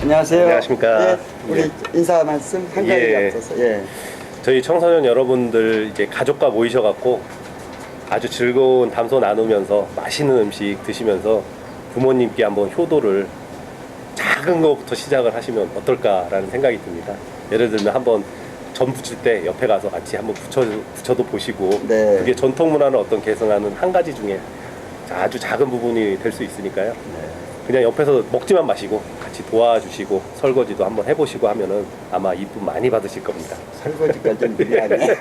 안녕하세요. 안녕하십니까. 예, 우리 인사 말씀 한 가지 예. 앞서서. 예. 저희 청소년 여러분들 이제 가족과 모이셔갖고 아주 즐거운 담소 나누면서 맛있는 음식 드시면서 부모님께 한번 효도를 작은 것부터 시작을 하시면 어떨까라는 생각이 듭니다. 예를 들면 한번 전 부칠 때 옆에 가서 같이 한번 붙여도 보시고, 네. 그게 전통 문화를 어떤 개성하는 한 가지 중에 아주 작은 부분이 될 수 있으니까요. 네. 그냥 옆에서 먹지만 마시고 같이 도와주시고 설거지도 한번 해보시고 하면은 아마 이쁨 많이 받으실 겁니다. 설거지까지는 그게 아니에요.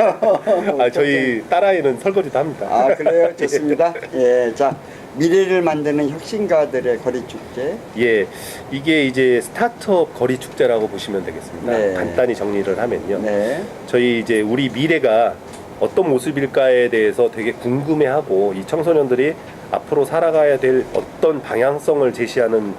아, 저희 딸아이는 설거지도 합니다. 아, 그래요? 좋습니다. 예. 자, 미래를 만드는 혁신가들의 거리축제. 예, 이게 이제 스타트업 거리 축제라고 보시면 되겠습니다. 네. 간단히 정리를 하면요. 네. 저희 이제 우리 미래가 어떤 모습일까에 대해서 되게 궁금해하고 이 청소년들이 앞으로 살아가야 될 어떤 방향성을 제시하는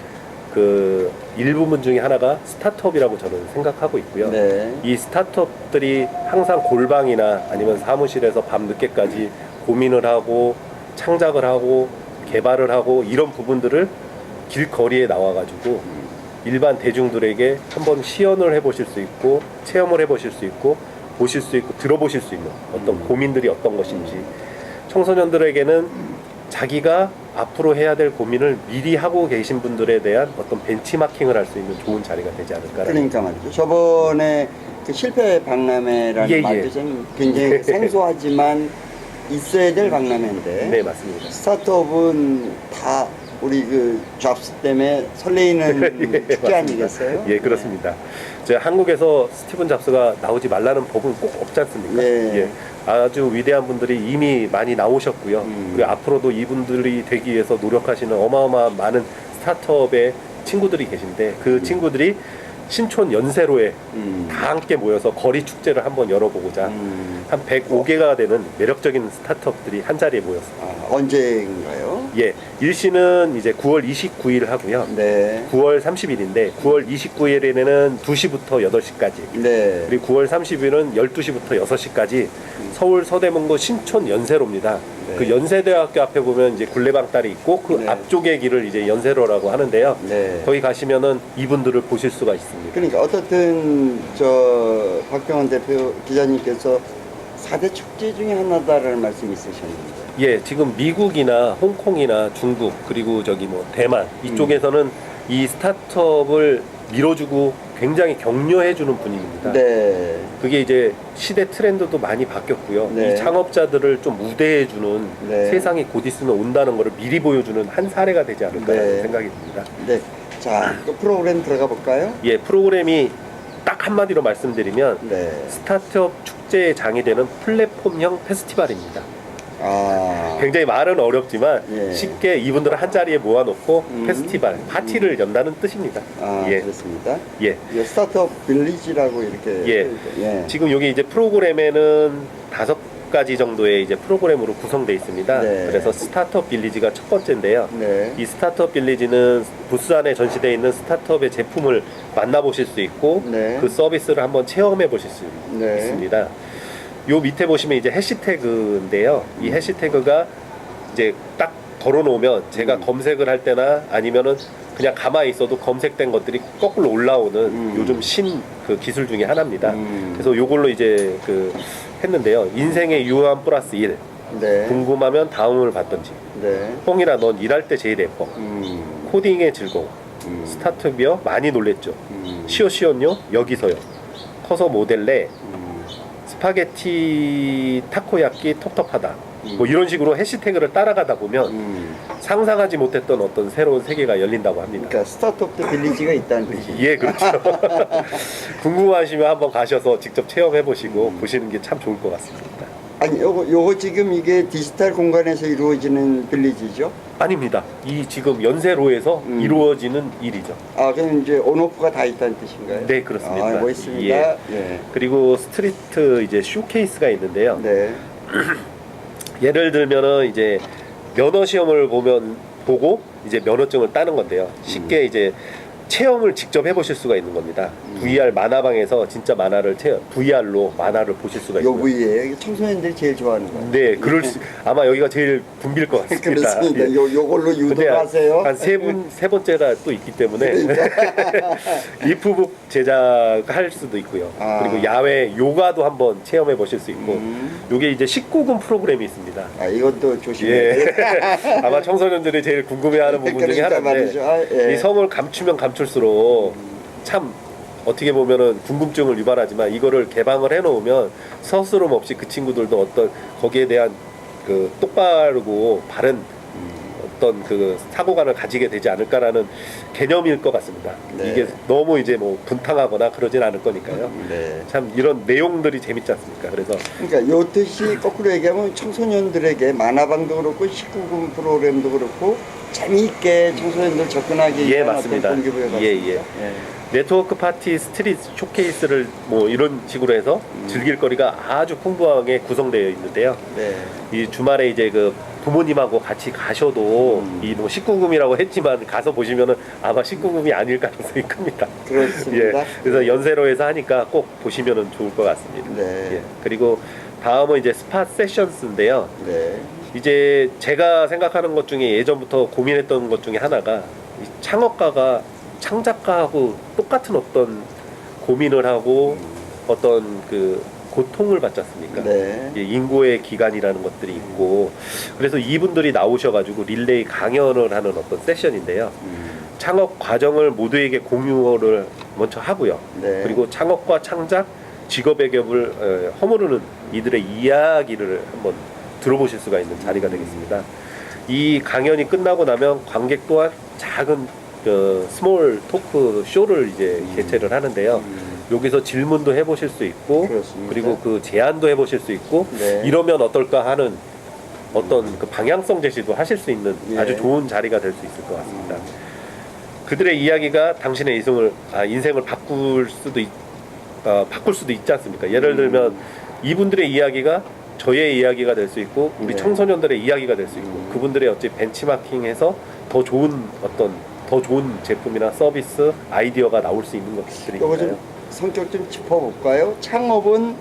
그 일부분 중에 하나가 스타트업이라고 저는 생각하고 있고요. 네. 이 스타트업들이 항상 골방이나 아니면 사무실에서 밤 늦게까지 고민을 하고 창작을 하고 개발을 하고 이런 부분들을 길거리에 나와가지고 일반 대중들에게 한번 시연을 해보실 수 있고 체험을 해보실 수 있고 보실 수 있고 들어보실 수 있는 어떤 고민들이 어떤 것인지, 청소년들에게는 자기가 앞으로 해야 될 고민을 미리 하고 계신 분들에 대한 어떤 벤치마킹을 할 수 있는 좋은 자리가 되지 않을까라는. 그러니까 말이죠. 저번에 그 실패 박람회라는 예, 말도 예. 좀 굉장히 생소하지만 있어야 될 박람회인데. 네, 맞습니다. 스타트업은 다 우리 그 잡스 때문에 설레이는 예, 축제 아니겠어요? 예, 그렇습니다. 제가 한국에서 스티븐 잡스가 나오지 말라는 법은 꼭 없지 않습니까? 예. 예. 아주 위대한 분들이 이미 많이 나오셨고요. 그리고 앞으로도 이분들이 되기 위해서 노력하시는 어마어마한 많은 스타트업의 친구들이 계신데 그 친구들이 신촌 연세로에 다 함께 모여서 거리 축제를 한번 열어보고자 한 105개가 되는 매력적인 스타트업들이 한 자리에 모였습니다. 아, 언제인가요? 예, 일시는 이제 9월 29일 하고요. 네. 9월 30일인데 9월 29일에는 2시부터 8시까지, 네. 그리고 9월 30일은 12시부터 6시까지 서울 서대문구 신촌 연세로입니다. 네. 그 연세대학교 앞에 보면 이제 굴레방딸이 있고 그 네. 앞쪽의 길을 이제 연세로라고 하는데요. 네. 거기 가시면은 이분들을 보실 수가 있습니다. 그러니까 어떻든 저 박병원 대표 기자님께서 4대 축제 중에 하나다라는 말씀이 있으셨는데. 예, 지금 미국이나 홍콩이나 중국 그리고 저기 뭐 대만 이쪽에서는 이 스타트업을 밀어주고 굉장히 격려해주는 분위기입니다. 네. 그게 이제 시대 트렌드도 많이 바뀌었고요. 네. 이 창업자들을 좀 우대해주는 네. 세상이 곧 있으면 온다는 것을 미리 보여주는 한 사례가 되지 않을까라는 네. 생각이 듭니다. 네. 자, 또 프로그램 들어가 볼까요? 예, 프로그램이 딱 한마디로 말씀드리면 네. 스타트업 축제의 장이 되는 플랫폼형 페스티벌입니다. 아. 굉장히 말은 어렵지만 예. 쉽게 이분들을 한 자리에 모아놓고 페스티벌, 파티를 연다는 뜻입니다. 아, 예. 그렇습니다. 예. 이 스타트업 빌리지라고 이렇게. 예. 예. 지금 여기 이제 프로그램에는 5가지 정도의 이제 프로그램으로 구성되어 있습니다. 네. 그래서 스타트업 빌리지가 첫 번째인데요. 네. 이 스타트업 빌리지는 부스 안에 전시되어 있는 스타트업의 제품을 만나보실 수 있고 네. 그 서비스를 한번 체험해 보실 수 네. 있습니다. 요 밑에 보시면 이제 해시태그인데요. 이 해시태그가 이제 딱 걸어놓으면 제가 검색을 할 때나 아니면은 그냥 가만히 있어도 검색된 것들이 거꾸로 올라오는 요즘 신 그 기술 중에 하나입니다. 그래서 요걸로 이제 그 했는데요. 인생의 유한 플러스 1. 네. 궁금하면 다음을 받던지. 네. 뽕이라 넌 일할 때 제일 예뻐. 코딩의 즐거움. 스타트업이요? 많이 놀랬죠. 시오시온요? 여기서요. 커서 모델래. 스파게티 타코야끼 텁텁하다. 뭐 이런 식으로 해시태그를 따라가다 보면 상상하지 못했던 어떤 새로운 세계가 열린다고 합니다. 그러니까 스타트업도 빌리지가 있다는 뜻이죠. 예, 그렇죠. 궁금하시면 한번 가셔서 직접 체험해 보시고 보시는 게 참 좋을 것 같습니다. 아니, 요거 지금 이게 디지털 공간에서 이루어지는 빌리지죠? 아닙니다. 이 지금 연세로에서 이루어지는 일이죠. 아, 그럼 이제 온오프가 다 있다는 뜻인가요? 네, 그렇습니다. 아, 멋있습니다. 예. 예. 그리고 스트리트 이제 쇼케이스가 있는데요. 네. 예를 들면은 이제 면허 시험을 보고 이제 면허증을 따는 건데요. 쉽게 이제 체험을 직접 해보실 수가 있는 겁니다. VR 만화방에서 진짜 VR로 만화를 보실 수가 요 있고요. 부위에 청소년들이 제일 좋아하는 거예요. 네, 아마 여기가 제일 붐빌 것 같습니다. 그렇습니다. 예. 요걸로 근데 유도하세요. 한 세 번째가 또 있기 때문에 그러니까. 이프북 제작할 수도 있고요. 아. 그리고 야외 요가도 한번 체험해 보실 수 있고, 요게 이제 19금 프로그램이 있습니다. 아, 이것도 조심해야 예. 돼요. 아마 청소년들이 제일 궁금해하는 부분 중에 그러니까 하나인데, 말이죠. 아, 예. 이 성을 감추면 감출수록 참 어떻게 보면은 궁금증을 유발하지만, 이거를 개방을 해놓으면 서스럼 없이 그 친구들도 어떤 거기에 대한 그 똑바르고 바른 어떤 그 사고관을 가지게 되지 않을까라는 개념일 것 같습니다. 네. 이게 너무 이제 뭐 분탕하거나 그러진 않을 거니까요. 네. 참 이런 내용들이 재밌지 않습니까? 그래서 그러니까 요 뜻이 거꾸로 얘기하면 청소년들에게 만화방도 그렇고 19금 프로그램도 그렇고 재미있게 청소년들 접근하기 예, 위한 맞습니다. 어떤 동기부여가 예, 있습니다. 네트워크 파티 스트릿 쇼케이스를 뭐 이런 식으로 해서 즐길 거리가 아주 풍부하게 구성되어 있는데요. 네. 이 주말에 이제 그 부모님하고 같이 가셔도 이 뭐 19금이라고 했지만 가서 보시면은 아마 19금이 아닐 가능성이 큽니다. 그렇습니다. 예, 그래서 연세로에서 하니까 꼭 보시면은 좋을 것 같습니다. 네. 예, 그리고 다음은 이제 스팟 세션스인데요. 네. 이제 제가 생각하는 것 중에 예전부터 고민했던 것 중에 하나가, 이 창업가가 창작가하고 똑같은 어떤 고민을 하고 어떤 그 고통을 받지 않습니까? 네. 예, 인고의 기간이라는 것들이 있고, 그래서 이분들이 나오셔가지고 릴레이 강연을 하는 어떤 세션인데요. 창업 과정을 모두에게 공유를 먼저 하고요. 네. 그리고 창업과 창작, 직업의 겹을 허무르는 이들의 이야기를 한번 들어보실 수가 있는 자리가 되겠습니다. 이 강연이 끝나고 나면 관객 또한 작은 그 스몰 토크 쇼를 이제 개최를 하는데요. 여기서 질문도 해보실 수 있고, 그렇습니다. 그리고 그 제안도 해보실 수 있고, 네. 이러면 어떨까 하는 어떤 그 방향성 제시도 하실 수 있는 예. 아주 좋은 자리가 될 수 있을 것 같습니다. 그들의 이야기가 당신의 인생을 바꿀 수도 있지 않습니까? 예를 들면 이분들의 이야기가 저의 이야기가 될 수 있고, 우리 네. 청소년들의 이야기가 될 수 있고, 그분들의 어찌 벤치마킹해서 더 좋은 제품이나 서비스, 아이디어가 나올 수 있는 요거 것들이니까요. 좀 성격 좀 짚어볼까요? 창업은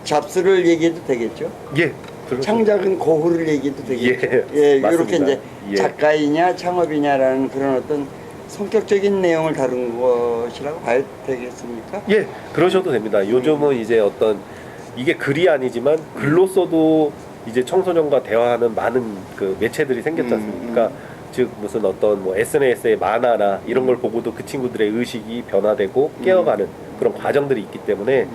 잡스를 얘기해도 되겠죠? 예, 그렇습니다. 창작은 고흐를 얘기해도 되겠죠? 예, 이렇게 맞습니다. 이제 예. 작가이냐 창업이냐라는 그런 어떤 성격적인 내용을 다룬 것이라고 봐야 되겠습니까? 예, 그러셔도 됩니다. 요즘은 이제 어떤 이게 글이 아니지만 글로써도 이제 청소년과 대화하는 많은 그 매체들이 생겼지 않습니까? 즉 무슨 어떤 뭐 SNS의 만화나 이런 걸 보고도 그 친구들의 의식이 변화되고 깨어가는 그런 과정들이 있기 때문에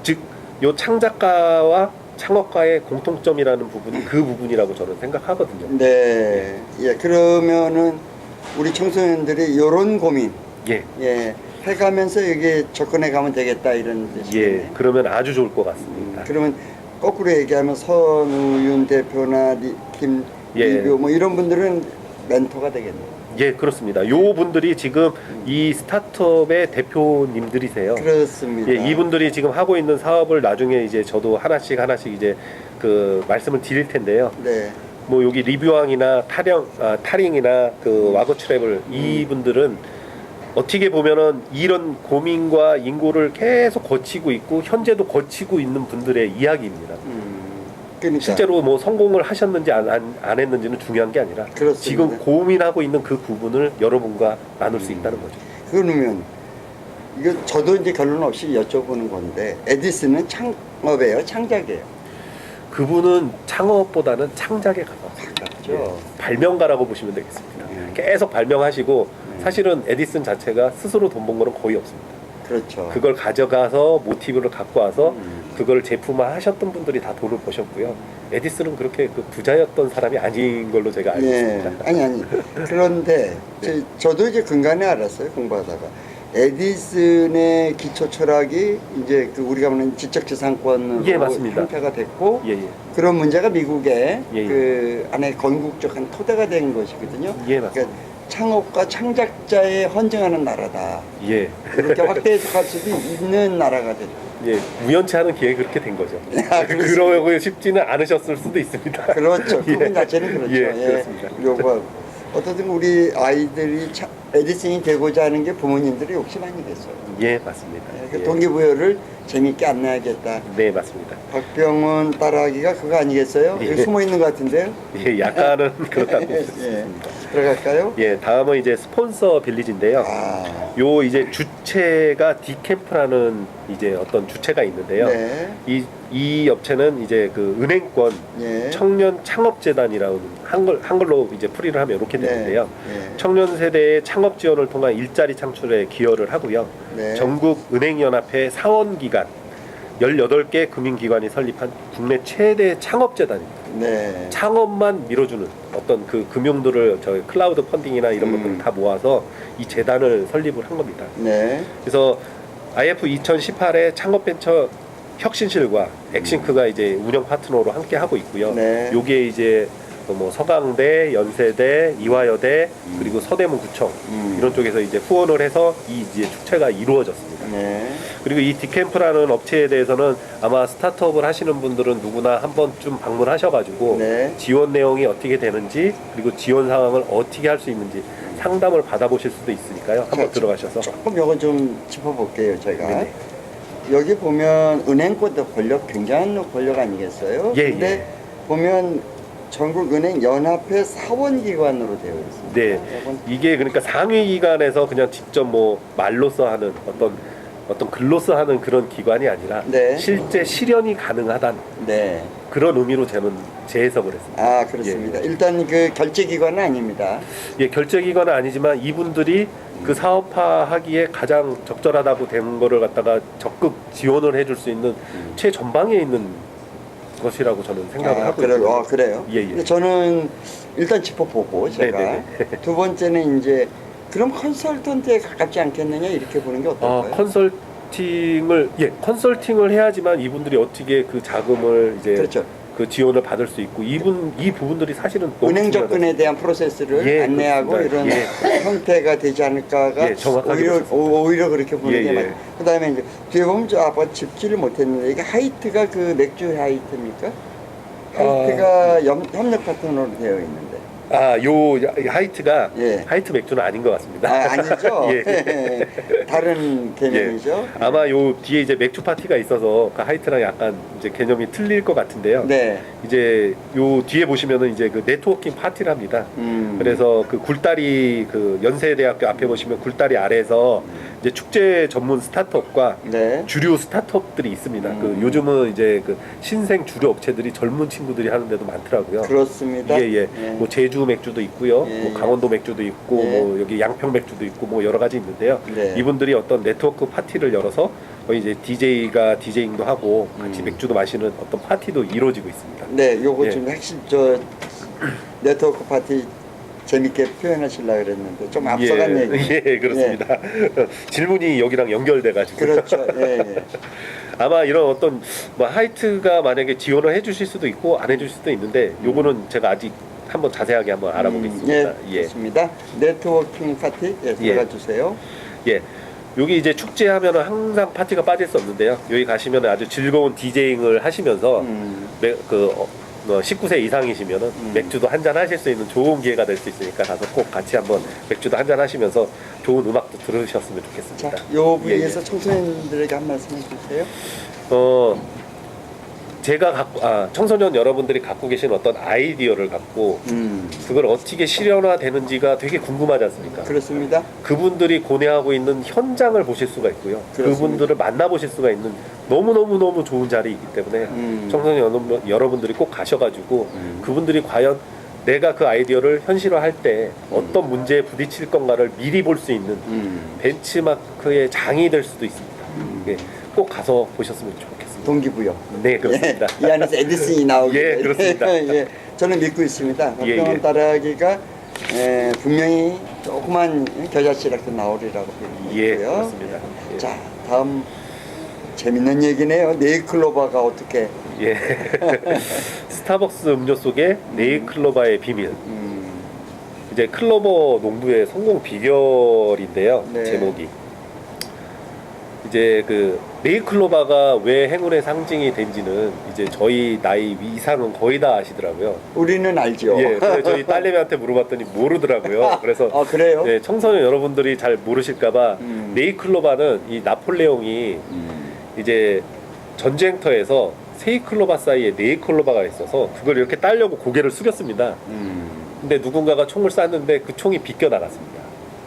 즉 요 창작가와 창업가의 공통점이라는 부분이 그 부분이라고 저는 생각하거든요. 네. 예, 그러면은 우리 청소년들이 이런 고민, 예, 예, 해가면서 여기 접근해 가면 되겠다 이런 뜻이네요. 예, 그러면 아주 좋을 것 같습니다. 그러면 거꾸로 얘기하면 선우윤 대표나 김 예. 리뷰 뭐 이런 분들은 멘토가 되겠네요. 예, 그렇습니다. 요 분들이 지금 이 스타트업의 대표님들이세요. 그렇습니다. 예, 이분들이 지금 하고 있는 사업을 나중에 이제 저도 하나씩 이제 그 말씀을 드릴 텐데요. 네. 뭐 여기 리뷰왕이나 타링이나 그 와그 트래블 이분들은 어떻게 보면은 이런 고민과 인고를 계속 거치고 있고 현재도 거치고 있는 분들의 이야기입니다. 그러니까 실제로 뭐 성공을 하셨는지 안 했는지는 중요한 게 아니라 그렇습니다. 지금 고민하고 있는 그 부분을 여러분과 나눌 수 있다는 거죠. 그러면 이거 저도 이제 결론 없이 여쭤보는 건데 에디슨은 창업이에요, 창작이에요? 그분은 창업보다는 창작에 가깝습니다. 그렇죠. 예, 발명가라고 보시면 되겠습니다. 계속 발명하시고 사실은 에디슨 자체가 스스로 돈 번 거는 거의 없습니다. 그렇죠. 그걸 가져가서 모티브를 갖고 와서 그걸 제품화 하셨던 분들이 다 돈을 버셨고요. 에디슨은 그렇게 그 부자였던 사람이 아닌 걸로 제가 알고 있습니다. 아니. 그런데 저도 이제 근간에 알았어요, 공부하다가. 에디슨의 기초 철학이 이제 그 우리가 보는 지적재산권으로 예, 맞습니다. 형태가 됐고 예, 예. 그런 문제가 미국의 예, 예. 그 안에 건국적 한 토대가 된 것이거든요. 예, 맞습니다. 그러니까 창업과 창작자에 헌증하는 나라다. 예. 이렇게 확대 해석할 수도 있는 나라가 됐죠. 예, 우연치 않은 기회에 그렇게 된 거죠. 그러고 쉽지는 않으셨을 수도 있습니다. 그렇죠. 그분 자체는 그렇죠. 예, 그렇습니다. 요거 어떻든 우리 아이들이 에디슨이 되고자 하는 게 부모님들의 욕심 아니겠어요? 예, 맞습니다. 그 예. 동기부여를 재밌게 안내하겠다. 네, 맞습니다. 박병원 딸아기가 그거 아니겠어요? 예. 여기 숨어 있는 것 같은데요? 예, 약간은 그렇다고 예. 보겠습니다. 들어갈까요? 예, 다음은 이제 스폰서 빌리지인데요. 아, 요 이제 주체가 디캠프라는 이제 어떤 주체가 있는데요. 네. 이 업체는 이제 그 은행권 예. 청년 창업재단이라는 한글로 이제 풀이를 하면 이렇게 되는데요. 네. 청년 세대의 창업 지원을 통한 일자리 창출에 기여를 하고요. 네. 전국 은행연합회 사원기관 18개 금융기관이 설립한 국내 최대 창업재단입니다. 네. 창업만 밀어주는 어떤 그 금융들을 저희 클라우드 펀딩이나 이런 것들을 다 모아서 이 재단을 설립을 한 겁니다. 네. 그래서 IF 2018의 창업벤처 혁신실과 엑싱크가 이제 운영 파트너로 함께 하고 있고요. 네. 요게 이제 뭐 서강대, 연세대, 이화여대 그리고 서대문구청 이런 쪽에서 이제 후원을 해서 이 이제 축제가 이루어졌습니다. 네. 그리고 이 디캠프라는 업체에 대해서는 아마 스타트업을 하시는 분들은 누구나 한 번쯤 방문하셔가지고 네. 지원 내용이 어떻게 되는지 그리고 지원 상황을 어떻게 할 수 있는지 상담을 받아보실 수도 있으니까요. 한번 들어가셔서 조금 요건 좀 짚어볼게요, 제가. 네네. 여기 보면 은행권도 권력, 굉장한 권력 아니겠어요? 예, 근데 예. 보면 전국은행 연합회 사원기관으로 되어 있습니다. 네, 요건 이게 그러니까 상위 기관에서 그냥 직접 뭐 말로써 하는 어떤 글로써 하는 그런 기관이 아니라 네. 실제 실현이 가능하다는 네. 그런 의미로 저는 재해석을 했습니다. 아, 그렇습니다. 일단 그 결제기관은 아닙니다. 예, 결제기관은 아니지만 이분들이 그 사업화하기에 가장 적절하다고 된 거를 갖다가 적극 지원을 해줄 수 있는 최전방에 있는 것이라고 저는 생각을 하고 있고요. 그래요? 예, 예. 근데 저는 일단 짚어보고 제가 네네네. 두 번째는 이제 그럼 컨설턴트에 가깝지 않겠느냐 이렇게 보는 게 어떨까요? 컨설팅을 해야지만 이분들이 어떻게 그 자금을 이제 그렇죠. 그 지원을 받을 수 있고 이 부분들이 사실은 너무 은행 중요하다. 접근에 대한 프로세스를 예, 안내하고 이런 그렇습니다. 형태가 되지 않을까가 예, 정확하게 오히려 그렇게 보는 예, 게 예. 맞아요. 그다음에 이제 뒤에 보면 저 아까 짚지를 못했는데 이게 하이트가 그 맥주 하이트입니까? 하이트가 협력 파트너로 되어 있는데. 요 하이트가 예. 하이트 맥주는 아닌 것 같습니다. 아니죠. 예. 다른 개념이죠. 아마 요 뒤에 이제 맥주 파티가 있어서 그 하이트랑 약간 이제 개념이 틀릴 것 같은데요. 네. 이제 요 뒤에 보시면은 이제 그 네트워킹 파티를 합니다. 그래서 그 굴다리 그 연세대학교 앞에 보시면 굴다리 아래에서 이제 축제 전문 스타트업과 네. 주류 스타트업들이 있습니다. 그 요즘은 이제 그 신생 주류 업체들이 젊은 친구들이 하는 데도 많더라고요. 그렇습니다. 예, 예. 예. 뭐 제주 맥주도 있고요. 예, 뭐 예. 강원도 맥주도 있고 예. 뭐 여기 양평 맥주도 있고 뭐 여러 가지 있는데요. 네. 이분들이 어떤 네트워크 파티를 열어서 거의 이제 DJ가 디제잉도 하고 같이 맥주도 마시는 어떤 파티도 이루어지고 있습니다. 네, 요거 예. 좀 핵심 저 네트워크 파티 재밌게 표현하시려고 그랬는데 좀 앞서간 얘기. 예, 그렇습니다. 질문이 여기랑 연결돼 가지고. 그렇죠. 예, 예. 아마 이런 어떤 뭐 하이트가 만약에 지원을 해주실 수도 있고 안 해주실 수도 있는데 요거는 제가 아직 한번 자세하게 한번 알아보겠습니다. 예, 좋습니다. 네트워킹 파티 들어가 주세요. 예. 여기 이제 축제하면은 항상 파티가 빠질 수 없는데요. 여기 가시면 아주 즐거운 디제잉을 하시면서 19세 이상이시면은 맥주도 한잔 하실 수 있는 좋은 기회가 될 수 있으니까 가서 꼭 같이 한번 맥주도 한잔 하시면서 좋은 음악도 들으셨으면 좋겠습니다. 자, 요 예, 부위에서 청소년들에게 한 말씀 해주세요. 제가 청소년 여러분들이 갖고 계신 어떤 아이디어를 갖고 그걸 어떻게 실현화되는지가 되게 궁금하지 않습니까? 그렇습니다. 그분들이 고뇌하고 있는 현장을 보실 수가 있고요. 그렇습니다. 그분들을 만나보실 수가 있는 너무너무 좋은 자리이기 때문에 청소년 여러분들이 꼭 가셔가지고 그분들이 과연 내가 그 아이디어를 현실화할 때 어떤 문제에 부딪힐 건가를 미리 볼 수 있는 벤치마크의 장이 될 수도 있습니다. 예, 꼭 가서 보셨으면 좋겠습니다. 동기부여. 네, 그렇습니다. 예, 이 안에서 에디슨이 나오게. 예, 그렇습니다. 예, 저는 믿고 있습니다. 예, 박병원 예. 딸아기가 분명히 조그만 겨자씨락도 나오리라고 예, 믿고요. 그렇습니다. 예. 자, 다음 재밌는 얘기네요. 네이클로바가 어떻게? 예. 스타벅스 음료 속에 네이클로바의 비밀. 이제 클로버 농부의 성공 비결인데요. 네. 제목이 이제 그 네이클로바가 왜 행운의 상징이 된지는 이제 저희 나이 이상은 거의 다 아시더라고요. 우리는 알죠. 예, 그래서 저희 딸내미한테 물어봤더니 모르더라고요. 그래서 그래요? 네, 청소년 여러분들이 잘 모르실까봐 네이클로바는 이 나폴레옹이 이제 전쟁터에서 세이클로바 사이에 네이클로바가 있어서 그걸 이렇게 따려고 고개를 숙였습니다. 근데 누군가가 총을 쐈는데 그 총이 비껴 나갔습니다.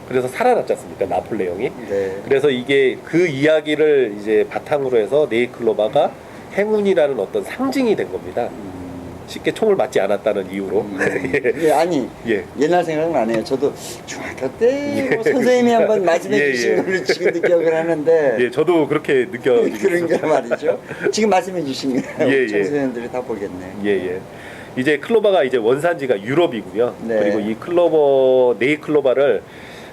그래서 살아났지 않습니까, 나폴레옹이? 네. 그래서 이게 그 이야기를 이제 바탕으로 해서 네이클로바가 행운이라는 어떤 상징이 된 겁니다. 쉽게 총을 맞지 않았다는 이유로. 예, 아니 예. 옛날 생각나네요. 저도 중학교 때뭐 선생님이 한번 말씀해 예, 주신 예. 걸로 지금도 기억을 하는데 예, 저도 그렇게 느껴지고 그런 게 있습니다. 말이죠. 지금 말씀해 주신 거 예, 예. 청소년들이 다 보겠네. 예, 예. 이제 클로바가 이제 원산지가 유럽이고요. 네. 그리고 이 네이클로바를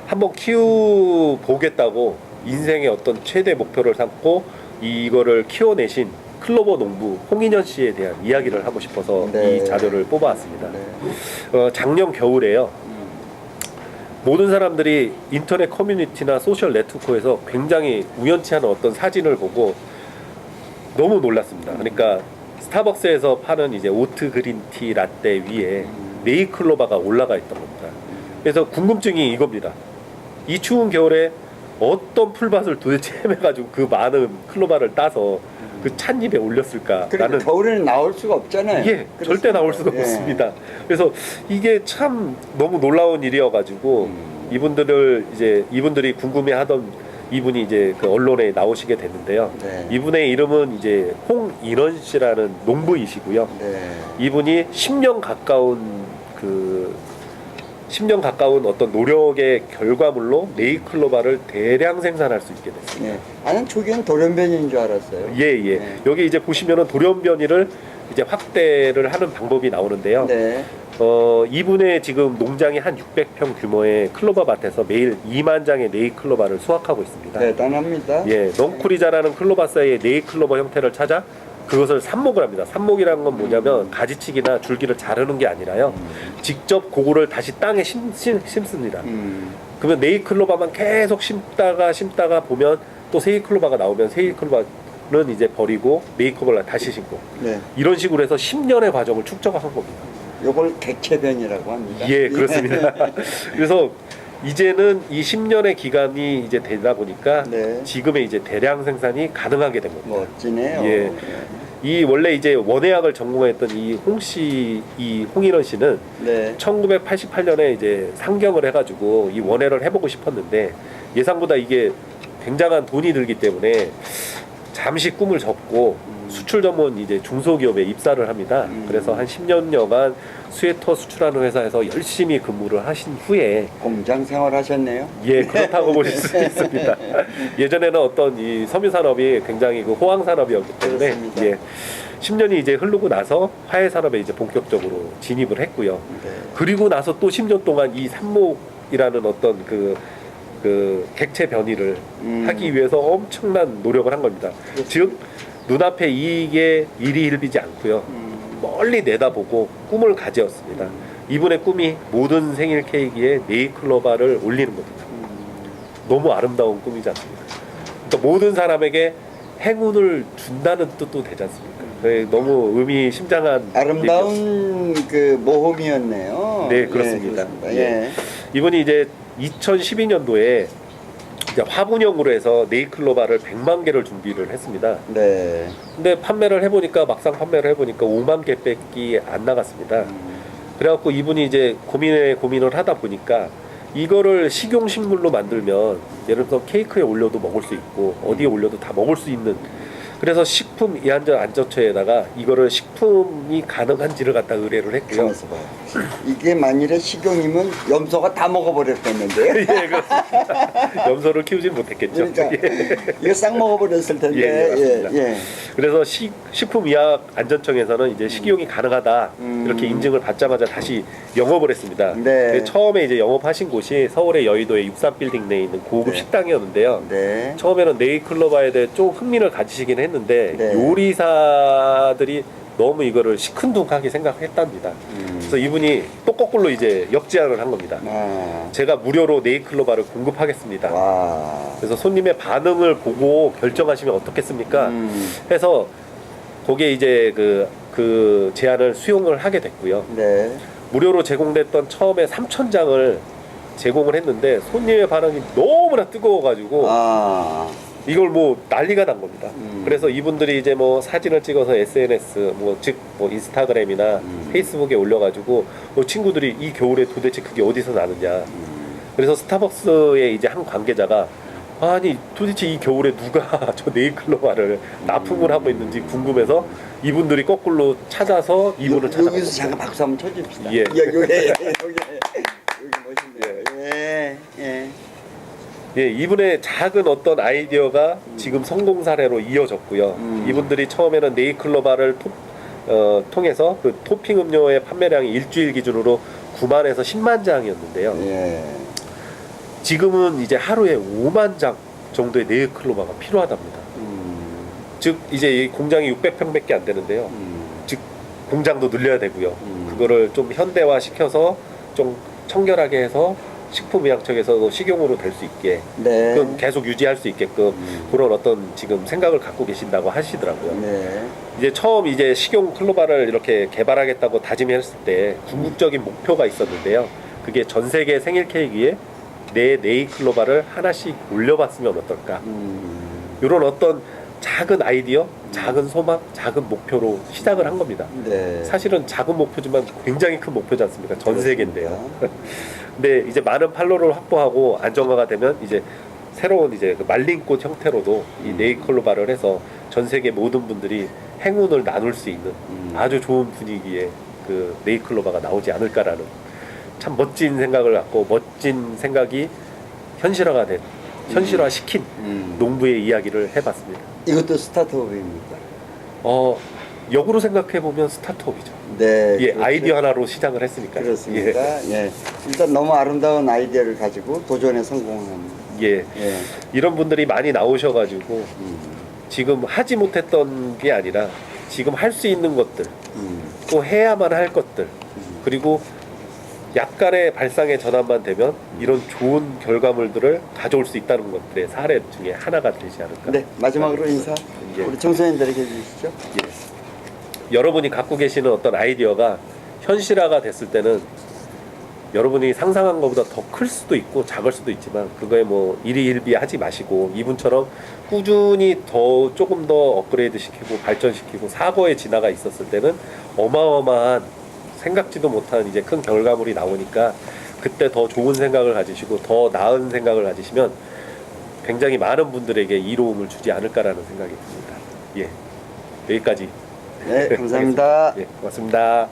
한번 키워보겠다고 인생의 어떤 최대 목표를 삼고 이거를 키워내신 클로버 농부 홍인현 씨에 대한 이야기를 하고 싶어서 네. 이 자료를 뽑아왔습니다. 네. 작년 겨울에요. 모든 사람들이 인터넷 커뮤니티나 소셜 네트워크에서 굉장히 우연치 않은 어떤 사진을 보고 너무 놀랐습니다. 그러니까 스타벅스에서 파는 이제 오트 그린티 라떼 위에 네이클로바가 올라가 있던 겁니다. 그래서 궁금증이 이겁니다. 이 추운 겨울에 어떤 풀밭을 도대체 헤매가지고 그 많은 클로바를 따서 그 찻잎에 올렸을까라는. 그러니까 겨울에는 나올 수가 없잖아요. 예, 그렇습니다. 절대 나올 수가 예. 없습니다. 그래서 이게 참 너무 놀라운 일이어가지고 이분들이 궁금해하던 이분이 이제 그 언론에 나오시게 됐는데요. 네. 이분의 이름은 이제 홍인원 씨라는 농부이시고요. 네. 이분이 10년 가까운 어떤 노력의 결과물로 네이클로바를 대량 생산할 수 있게 됐습니다. 네. 나는 초기엔 돌연변이인 줄 알았어요. 예, 예. 네. 여기 이제 보시면은 돌연변이를 이제 확대를 하는 방법이 나오는데요. 네. 이분의 지금 농장이 한 600평 규모의 클로바 밭에서 매일 2만 장의 네이클로바를 수확하고 있습니다. 대단합니다. 예, 넝쿨이 자라는 클로바 사이의 네이클로바 형태를 찾아 그것을 삽목을 합니다. 삽목이라는 건 뭐냐면 가지치기나 줄기를 자르는 게 아니라요. 직접 그거를 다시 땅에 심습니다. 그러면 네이클로바만 계속 심다가 보면 또 세이클로바가 나오면 세이클로바는 이제 버리고 네이클로바를 다시 심고 네. 이런 식으로 해서 10년의 과정을 축적한 겁니다. 요걸 객체변이라고 합니다. 예, 그렇습니다. 그래서 이제는 이 10년의 기간이 이제 되다 보니까 네. 지금의 이제 대량 생산이 가능하게 된 겁니다. 멋지네요. 예. 이 원래 이제 원예학을 전공했던 이 홍인원 씨는 네. 1988년에 이제 상경을 해가지고 이 원예를 해보고 싶었는데 예상보다 이게 굉장한 돈이 들기 때문에 잠시 꿈을 접고 수출 전문 이제 중소기업에 입사를 합니다. 그래서 한 10년여간 스웨터 수출하는 회사에서 열심히 근무를 하신 후에 공장 생활하셨네요. 예, 그렇다고 보실 수 있습니다. 예전에는 어떤 이 섬유 산업이 굉장히 그 호황 산업이었기 때문에 그렇습니다. 예, 10년이 이제 흐르고 나서 화훼 산업에 이제 본격적으로 진입을 했고요. 네. 그리고 나서 또 10년 동안 이 삽목이라는 어떤 그 객체 변이를 하기 위해서 엄청난 노력을 한 겁니다. 즉 눈앞에 이익에 일희일비지 않고요. 멀리 내다보고 꿈을 가지었습니다. 이분의 꿈이 모든 생일 케이크에 네이클로바를 올리는 겁니다. 너무 아름다운 꿈이지 않습니까? 그러니까 모든 사람에게 행운을 준다는 뜻도 되지 않습니까? 너무 의미심장한 아름다운 그 모험이었네요. 네, 그렇습니다. 예, 예. 이분이 이제 2012년도에 화분형으로 해서 네이클로바를 100만 개를 준비를 했습니다. 네. 근데 막상 판매를 해보니까 5만 개 밖에 안 나갔습니다. 그래갖고 이분이 이제 고민을 하다 보니까 이거를 식용식물로 만들면 예를 들어서 케이크에 올려도 먹을 수 있고 어디에 올려도 다 먹을 수 있는, 그래서 식품 안전처에다가 이거를 식품이 가능한지를 갖다 의뢰를 했고요. 가만있어 봐요. 이게 만일에 식용이면 염소가 다 먹어버렸겠는데요. 예, 그렇습니다. 염소를 키우진 못했겠죠. 그러니까 예. 이거 싹 먹어버렸을 텐데. 예, 맞습니다. 예. 그래서 식품의약안전청에서는 이제 식용이 가능하다 이렇게 인증을 받자마자 다시 영업을 했습니다. 네. 처음에 이제 영업하신 곳이 서울의 여의도의 63빌딩 내에 있는 고급 네. 식당이었는데요. 네. 처음에는 네이클로바에 대해 좀 흥미를 가지시긴 했는데 네. 요리사들이 너무 이거를 시큰둥하게 생각했답니다. 그래서 그래서 이분이 또 거꾸로 이제 역제안을 한 겁니다. 아, 제가 무료로 네일클로바를 공급하겠습니다. 와. 그래서 손님의 반응을 보고 결정하시면 어떻겠습니까? 해서 거기에 이제 그 제안을 수용을 하게 됐고요. 네. 무료로 제공됐던 처음에 3,000장을 제공을 했는데 손님의 반응이 너무나 뜨거워가지고 아, 이걸 뭐 난리가 난 겁니다. 그래서 이분들이 이제 뭐 사진을 찍어서 SNS 즉 인스타그램이나 페이스북에 올려가지고 친구들이 이 겨울에 도대체 그게 어디서 나느냐. 그래서 스타벅스의 이제 한 관계자가 아니 도대체 이 겨울에 누가 저 네일클로바를 납품을 하고 있는지 궁금해서 이분들이 거꾸로 찾아서 이분을 찾아갔습니다. 여기서 잠깐 박수 한번 쳐줍시다. 예. 여기 멋있네요. 예, 예. 예, 이분의 작은 어떤 아이디어가 지금 성공 사례로 이어졌고요. 이분들이 처음에는 네일클로바를 통해서 그 토핑 음료의 판매량이 일주일 기준으로 9만에서 10만 장이었는데요. 예. 지금은 이제 하루에 5만 장 정도의 네일클로바가 필요하답니다. 즉 이제 이 공장이 600평밖에 안 되는데요. 즉 공장도 늘려야 되고요. 그거를 좀 현대화 시켜서 좀 청결하게 해서 식품의약청에서도 식용으로 될 수 있게 네. 계속 유지할 수 있게끔 그런 어떤 지금 생각을 갖고 계신다고 하시더라고요. 네. 이제 처음 이제 식용 클로바를 이렇게 개발하겠다고 다짐했을 때 궁극적인 목표가 있었는데요. 그게 전 세계 생일 케이크에 내 네일 클로바를 하나씩 올려봤으면 어떨까. 이런 어떤 작은 아이디어, 작은 소망, 작은 목표로 시작을 한 겁니다. 네. 사실은 작은 목표지만 굉장히 큰 목표지 않습니까? 전 세계인데요. 근데 이제 많은 팔로를 확보하고 안정화가 되면 이제 새로운 이제 그 말린 꽃 형태로도 이 네일 클로바를 해서 전 세계 모든 분들이 행운을 나눌 수 있는 아주 좋은 분위기의 그 네일 클로바가 나오지 않을까라는 참 멋진 생각을 갖고 멋진 생각이 현실화가 된 현실화 시킨 농부의 이야기를 해봤습니다. 이것도 스타트업입니까? 역으로 생각해 보면 스타트업이죠. 네. 예, 그렇죠. 아이디어 하나로 시작을 했으니까. 그렇습니다. 예. 일단 너무 아름다운 아이디어를 가지고 도전에 성공한. 예. 예. 이런 분들이 많이 나오셔가지고 지금 하지 못했던 게 아니라 지금 할 수 있는 것들, 또 해야만 할 것들, 그리고 약간의 발상의 전환만 되면 이런 좋은 결과물들을 가져올 수 있다는 것들의 사례 중에 하나가 되지 않을까. 네. 마지막으로 인사. 예. 우리 청소년들에게 해주시죠. 예. 여러분이 갖고 계시는 어떤 아이디어가 현실화가 됐을 때는 여러분이 상상한 것보다 더 클 수도 있고 작을 수도 있지만 그거에 뭐 일희일비 하지 마시고 이분처럼 꾸준히 더 조금 더 업그레이드 시키고 발전시키고 사고의 진화가 있었을 때는 어마어마한 생각지도 못한 이제 큰 결과물이 나오니까 그때 더 좋은 생각을 가지시고 더 나은 생각을 가지시면 굉장히 많은 분들에게 이로움을 주지 않을까라는 생각이 듭니다. 예, 여기까지. 네. 감사합니다. 예, 고맙습니다.